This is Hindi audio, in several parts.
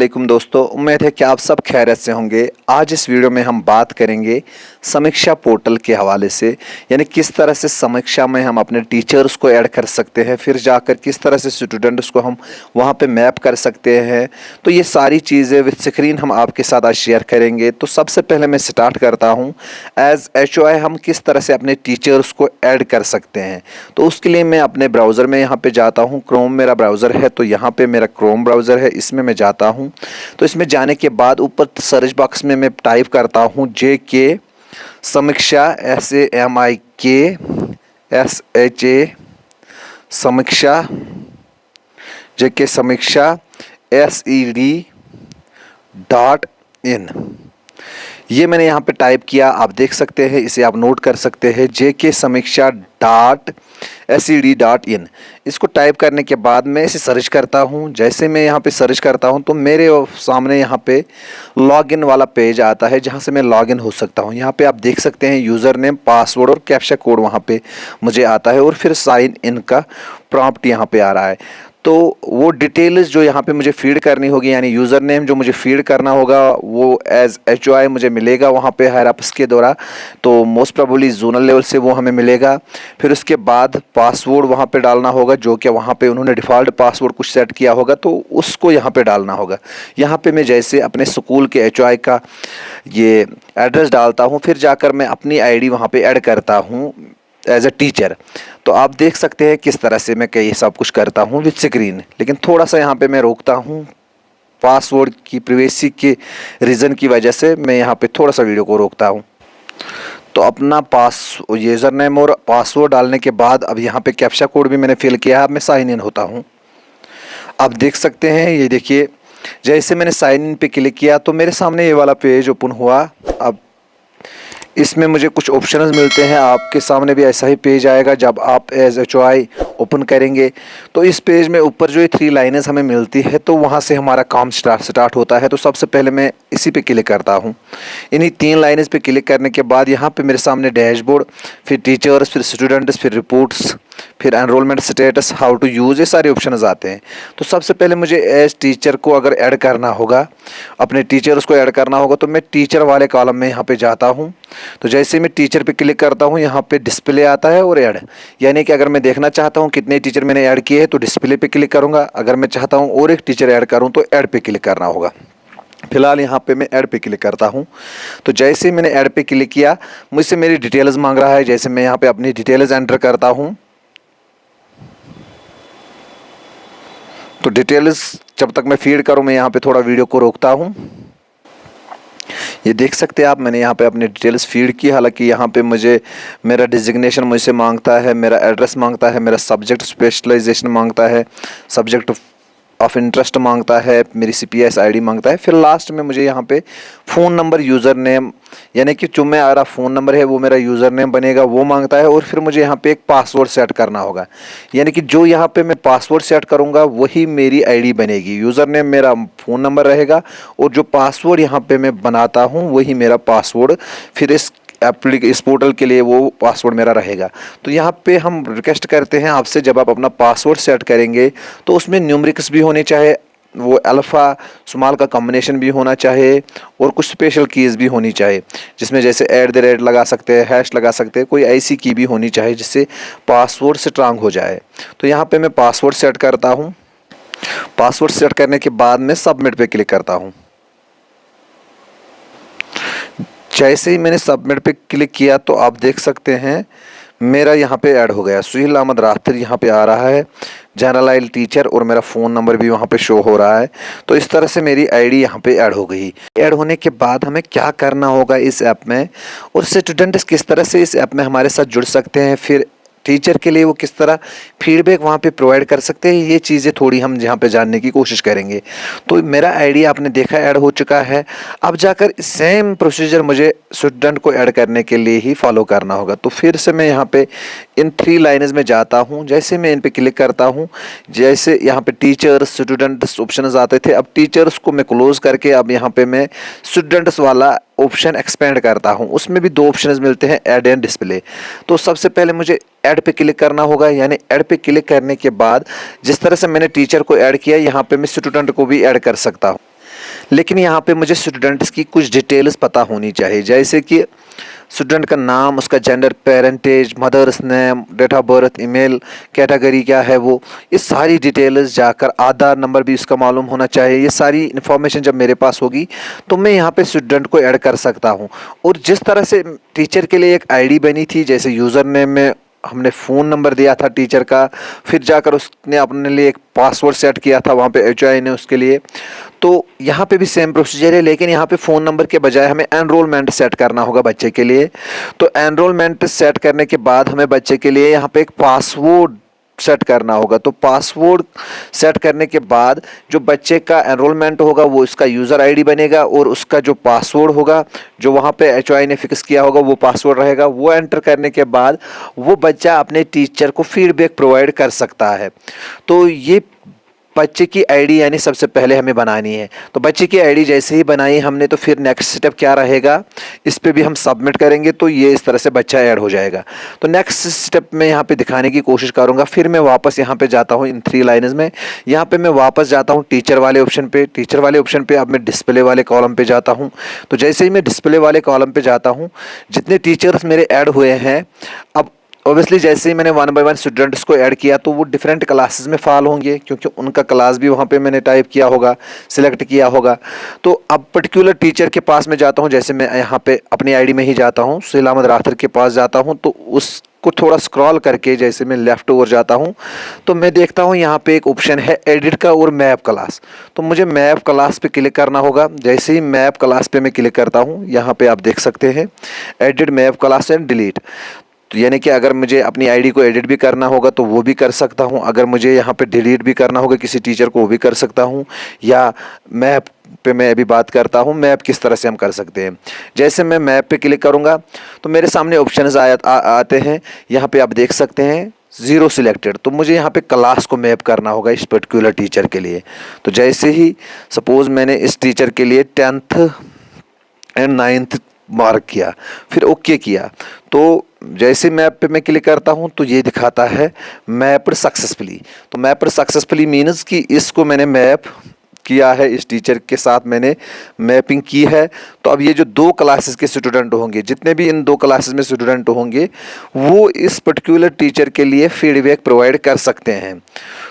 वालेकुम दोस्तों, उम्मीद है कि आप सब खैरियत से होंगे। आज इस वीडियो में हम बात करेंगे समीक्षा पोर्टल के हवाले से, यानी किस तरह से समीक्षा में हम अपने टीचर्स को ऐड कर सकते हैं, फिर जाकर किस तरह से स्टूडेंट्स को हम वहां पे मैप कर सकते हैं। तो ये सारी चीज़ें विद स्क्रीन हम आपके साथ आज शेयर करेंगे। तो सबसे पहले मैं स्टार्ट करता हूँ, एज HOI हम किस तरह से अपने टीचर्स को ऐड कर सकते हैं। तो उसके लिए मैं अपने ब्राउज़र में यहाँ पे जाता हूँ। क्रोम मेरा ब्राउज़र है, तो यहाँ पे मेरा क्रोम ब्राउज़र है, इसमें मैं जाता हूँ। तो इसमें जाने के बाद ऊपर सर्च बॉक्स में मैं टाइप करता हूँ JK समीक्षा SAMIKSHA समीक्षा JK समीक्षा SED.in। ये मैंने यहाँ पे टाइप किया, आप देख सकते हैं, इसे आप नोट कर सकते हैं JK समीक्षा .SED.in। इसको टाइप करने के बाद मैं इसे सर्च करता हूँ। जैसे मैं यहाँ पे सर्च करता हूँ तो मेरे सामने यहाँ पे लॉगिन वाला पेज आता है, जहाँ से मैं लॉगिन हो सकता हूँ। यहाँ पे आप देख सकते हैं यूज़र नेम, पासवर्ड और कैप्चा कोड वहाँ पे मुझे आता है, और फिर साइन इन का प्रॉम्प्ट यहाँ पे आ रहा है। तो वो डिटेल्स जो यहाँ पे मुझे फीड करनी होगी, यानी यूज़र नेम जो मुझे फीड करना होगा, वो एज HOI मुझे मिलेगा वहाँ पे हायर अप्स के द्वारा। तो मोस्ट प्रोबेबली जोनल लेवल से वो हमें मिलेगा। फिर उसके बाद पासवर्ड वहाँ पे डालना होगा, जो कि वहाँ पे उन्होंने डिफ़ॉल्ट पासवर्ड कुछ सेट किया होगा, तो उसको यहाँ पे डालना होगा। यहाँ पे मैं जैसे अपने स्कूल के HOI का ये एड्रेस डालता हूँ, फिर जाकर मैं अपनी ID वहाँ पे ऐड करता हूँ एज अ टीचर। तो आप देख सकते हैं किस तरह से मैं ये सब कुछ करता हूँ विद स्क्रीन। लेकिन थोड़ा सा यहाँ पे मैं रोकता हूँ, पासवर्ड की प्रिवेसी के रीज़न की वजह से मैं यहाँ पे थोड़ा सा वीडियो को रोकता हूँ। तो अपना यूज़र नेम और पासवर्ड डालने के बाद अब यहाँ पे कैप्चा कोड भी मैंने फिल किया है। अब मैं साइन इन होता हूँ। आप देख सकते हैं, ये देखिए, जैसे मैंने साइन इन पे क्लिक किया तो मेरे सामने ये वाला पेज ओपन हुआ। अब इसमें मुझे कुछ ऑप्शंस मिलते हैं। आपके सामने भी ऐसा ही पेज आएगा जब आप एज HOI ओपन करेंगे। तो इस पेज में ऊपर जो ये 3 लाइनें हमें मिलती है, तो वहाँ से हमारा काम स्टार्ट होता है। तो सबसे पहले मैं इसी पे क्लिक करता हूँ। इन्हीं 3 लाइनें पे क्लिक करने के बाद यहाँ पे मेरे सामने डैशबोर्ड, फिर टीचर्स, फिर स्टूडेंट्स, फिर रिपोर्ट्स, फिर enrollment status, how to use, ये सारे ऑप्शन आते हैं। तो सबसे पहले मुझे एज टीचर को अगर ऐड करना होगा, अपने टीचर्स को ऐड करना होगा, तो मैं टीचर वाले कॉलम में यहाँ पे जाता हूँ। तो जैसे मैं टीचर पे क्लिक करता हूँ, यहाँ पे डिस्प्ले आता है और ऐड, यानी कि अगर मैं देखना चाहता हूँ कितने टीचर मैंने ऐड किए हैं तो डिस्प्ले पे क्लिक करूँगा। अगर मैं चाहता हूँ और एक टीचर ऐड करूँ तो ऐड पे क्लिक करना होगा। फिलहाल यहाँ पे मैं ऐड पे क्लिक करता हूँ। तो जैसे मैंने ऐड पे क्लिक किया, मुझसे मेरी डिटेल्स मांग रहा है। जैसे मैं यहाँ पे अपनी डिटेल्स एंटर करता हूँ, तो डिटेल्स जब तक मैं फीड करूँ, मैं यहाँ पे थोड़ा वीडियो को रोकता हूँ। ये देख सकते हैं आप, मैंने यहाँ पे अपनी डिटेल्स फीड की। हालांकि यहाँ पे मुझे मेरा डिजिग्नेशन मुझसे मांगता है, मेरा एड्रेस मांगता है, मेरा सब्जेक्ट स्पेशलाइजेशन मांगता है, सब्जेक्ट ऑफ इंटरेस्ट मांगता है, मेरी CPS ID मांगता है। फिर लास्ट में मुझे यहाँ पे फ़ोन नंबर, यूज़र नेम, यानी कि जो मेरा फ़ोन नंबर है वो मेरा यूज़र नेम बनेगा, वो मांगता है। और फिर मुझे यहाँ पे एक पासवर्ड सेट करना होगा, यानी कि जो यहाँ पे मैं पासवर्ड सेट करूँगा वही मेरी ID बनेगी। यूज़र नेम मेरा फ़ोन नंबर रहेगा, और जो पासवर्ड यहाँ पे मैं बनाता हूँ वही मेरा पासवर्ड फिर इस पोर्टल के लिए वो पासवर्ड मेरा रहेगा। तो यहाँ पे हम रिक्वेस्ट करते हैं आपसे, जब आप अपना पासवर्ड सेट करेंगे तो उसमें न्यूमेरिक्स भी होने चाहे, वो अल्फ़ा स्मॉल का कॉम्बिनेशन भी होना चाहिए, और कुछ स्पेशल कीज़ भी होनी चाहिए, जिसमें जैसे @ लगा सकते हैं, हैश लगा सकते हैं, कोई ऐसी की भी होनी चाहिए जिससे पासवर्ड स्ट्रांग हो जाए। तो यहाँ पे मैं पासवर्ड सेट करता हूँ। पासवर्ड सेट करने के बाद मैं सबमिट पे क्लिक करता हूँ। जैसे ही मैंने सबमिट पे क्लिक किया तो आप देख सकते हैं मेरा यहाँ पे ऐड हो गया, सुहेल अहमद राथिर यहाँ पे आ रहा है, जनरल टीचर, और मेरा फ़ोन नंबर भी वहाँ पे शो हो रहा है। तो इस तरह से मेरी ID यहाँ पे ऐड हो गई। ऐड होने के बाद हमें क्या करना होगा इस ऐप में, और स्टूडेंट्स किस तरह से इस ऐप में हमारे साथ जुड़ सकते हैं, फिर टीचर के लिए वो किस तरह फीडबैक वहाँ पे प्रोवाइड कर सकते हैं, ये चीज़ें थोड़ी हम यहाँ पे जानने की कोशिश करेंगे। तो मेरा ID आपने देखा ऐड हो चुका है। अब जाकर सेम प्रोसीजर मुझे स्टूडेंट को ऐड करने के लिए ही फॉलो करना होगा। तो फिर से मैं यहाँ पे इन 3 लाइन्स में जाता हूँ। जैसे मैं इन पे क्लिक करता हूँ, जैसे यहाँ पे टीचर्स, स्टूडेंट्स ऑप्शंस आते थे, अब टीचर्स को मैं क्लोज करके अब यहाँ पे मैं स्टूडेंट्स वाला ऑप्शन एक्सपेंड करता हूँ। उसमें भी 2 ऑप्शंस मिलते हैं, ऐड एंड डिस्प्ले। तो सबसे पहले मुझे ऐड पे क्लिक करना होगा, यानी ऐड पे क्लिक करने के बाद जिस तरह से मैंने टीचर को ऐड किया, यहाँ पे मैं स्टूडेंट को भी ऐड कर सकता हूँ। लेकिन यहाँ पे मुझे स्टूडेंट्स की कुछ डिटेल्स पता होनी चाहिए, जैसे कि स्टूडेंट का नाम, उसका gender, parentage, mother's name, date of birth, email, category क्या है वो, ये सारी डिटेल्स जाकर, आधार नंबर भी उसका मालूम होना चाहिए। ये सारी इन्फॉर्मेशन जब मेरे पास होगी तो मैं यहाँ पे स्टूडेंट को ऐड कर सकता हूँ। और जिस तरह से टीचर के लिए एक आईडी बनी थी, जैसे यूज़र नेम में हमने फ़ोन नंबर दिया था टीचर का, फिर जाकर उसने अपने लिए एक पासवर्ड सेट किया था वहाँ पे HOI ने उसके लिए, तो यहाँ पे भी सेम प्रोसीजर है। लेकिन यहाँ पे फ़ोन नंबर के बजाय हमें एनरोलमेंट सेट करना होगा बच्चे के लिए। तो एनरोलमेंट सेट करने के बाद हमें बच्चे के लिए यहाँ पे एक पासवर्ड सेट करना होगा। तो पासवर्ड सेट करने के बाद जो बच्चे का एनरोलमेंट होगा वो इसका यूज़र आईडी बनेगा, और उसका जो पासवर्ड होगा जो वहाँ पे HOI ने फिक्स किया होगा वो पासवर्ड रहेगा। वो एंटर करने के बाद वो बच्चा अपने टीचर को फीडबैक प्रोवाइड कर सकता है। तो ये बच्चे की आईडी यानी सबसे पहले हमें बनानी है। तो बच्चे की आईडी जैसे ही बनाई हमने, तो फिर नेक्स्ट स्टेप क्या रहेगा, इस पे भी हम सबमिट करेंगे तो ये इस तरह से बच्चा ऐड हो जाएगा। तो नेक्स्ट स्टेप में यहाँ पे दिखाने की कोशिश करूँगा। फिर मैं वापस यहाँ पे जाता हूँ इन 3 लाइन्स में, यहाँ पे मैं वापस जाता हूँ टीचर वाले ऑप्शन पे। टीचर वाले ऑप्शन पे अब मैं डिस्प्ले वाले कॉलम पे जाता हूँ। तो जैसे ही मैं डिस्प्ले वाले कॉलम पे जाता हूँ, जितने टीचर्स मेरे ऐड हुए हैं, अब ऑब्वियसली जैसे ही मैंने 1 बाय 1 स्टूडेंट्स को ऐड किया तो वो डिफरेंट क्लासेस में फॉल होंगे, क्योंकि उनका क्लास भी वहाँ पे मैंने टाइप किया होगा, सिलेक्ट किया होगा। तो अब पर्टिकुलर टीचर के पास मैं जाता हूँ, जैसे मैं यहाँ पे अपनी आईडी में ही जाता हूँ, सुहेल अहमद राथर के पास जाता हूँ। तो उसको थोड़ा स्क्रॉल करके जैसे मैं लेफ़्ट ओवर जाता हूँ तो मैं देखता हूँ यहाँ पे एक ऑप्शन है एडिट का और मैप क्लास। तो मुझे मैप क्लास पे क्लिक करना होगा। जैसे ही मैप क्लास पे मैं क्लिक करता हूँ, यहाँ पे आप देख सकते हैं edit map class and delete. तो यानी कि अगर मुझे अपनी आईडी को एडिट भी करना होगा तो वो भी कर सकता हूँ, अगर मुझे यहाँ पे डिलीट भी करना होगा किसी टीचर को वो भी कर सकता हूँ, या मैप पे मैं अभी बात करता हूँ मैप किस तरह से हम कर सकते हैं। जैसे मैं मैप पे क्लिक करूँगा तो मेरे सामने ऑप्शंस आते हैं। यहाँ पे आप देख सकते हैं 0 सिलेक्टेड। तो मुझे यहाँ पे क्लास को मैप करना होगा इस पर्टिकुलर टीचर के लिए। तो जैसे ही सपोज़ मैंने इस टीचर के लिए 10th एंड 9th मार्क किया, फिर ओके किया, तो जैसे मैप पे मैं क्लिक करता हूँ तो ये दिखाता है मैप्ड सक्सेसफुली। तो मैप्ड सक्सेसफुली मीन्स कि इसको मैंने मैप किया है, इस टीचर के साथ मैंने मैपिंग की है। तो अब ये जो 2 क्लासेस के स्टूडेंट होंगे, जितने भी इन 2 क्लासेस में स्टूडेंट होंगे, वो इस पर्टिकुलर टीचर के लिए फीडबैक प्रोवाइड कर सकते हैं।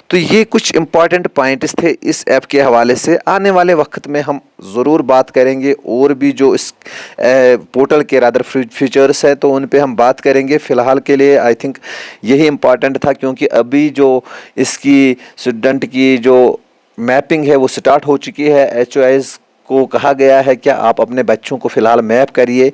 तो ये कुछ इंपॉर्टेंट पॉइंट्स थे इस ऐप के हवाले से। आने वाले वक्त में हम ज़रूर बात करेंगे, और भी जो इस पोर्टल के रादर फीचर्स है तो उन पे हम बात करेंगे। फ़िलहाल के लिए आई थिंक यही इम्पॉर्टेंट था, क्योंकि अभी जो इसकी स्टूडेंट की जो मैपिंग है वो स्टार्ट हो चुकी है। HOIs को कहा गया है कि आप अपने बच्चों को फ़िलहाल मैप करिए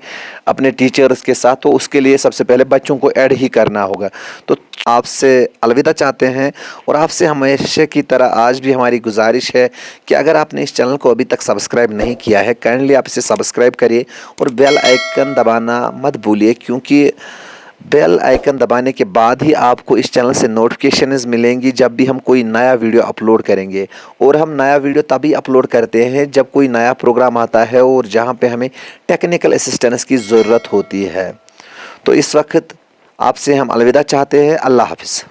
अपने टीचर्स के साथ, तो उसके लिए सबसे पहले बच्चों को ऐड ही करना होगा। तो आपसे अलविदा चाहते हैं, और आपसे हमेशा की तरह आज भी हमारी गुजारिश है कि अगर आपने इस चैनल को अभी तक सब्सक्राइब नहीं किया है, काइंडली आप इसे सब्सक्राइब करिए और बेल आइकन दबाना मत भूलिए, क्योंकि बेल आइकन दबाने के बाद ही आपको इस चैनल से नोटिफिकेशंस मिलेंगी जब भी हम कोई नया वीडियो अपलोड करेंगे। और हम नया वीडियो तभी अपलोड करते हैं जब कोई नया प्रोग्राम आता है और जहां पे हमें टेक्निकल असिस्टेंस की ज़रूरत होती है। तो इस वक्त आपसे हम अलविदा चाहते हैं। अल्लाह हाफ़िज़।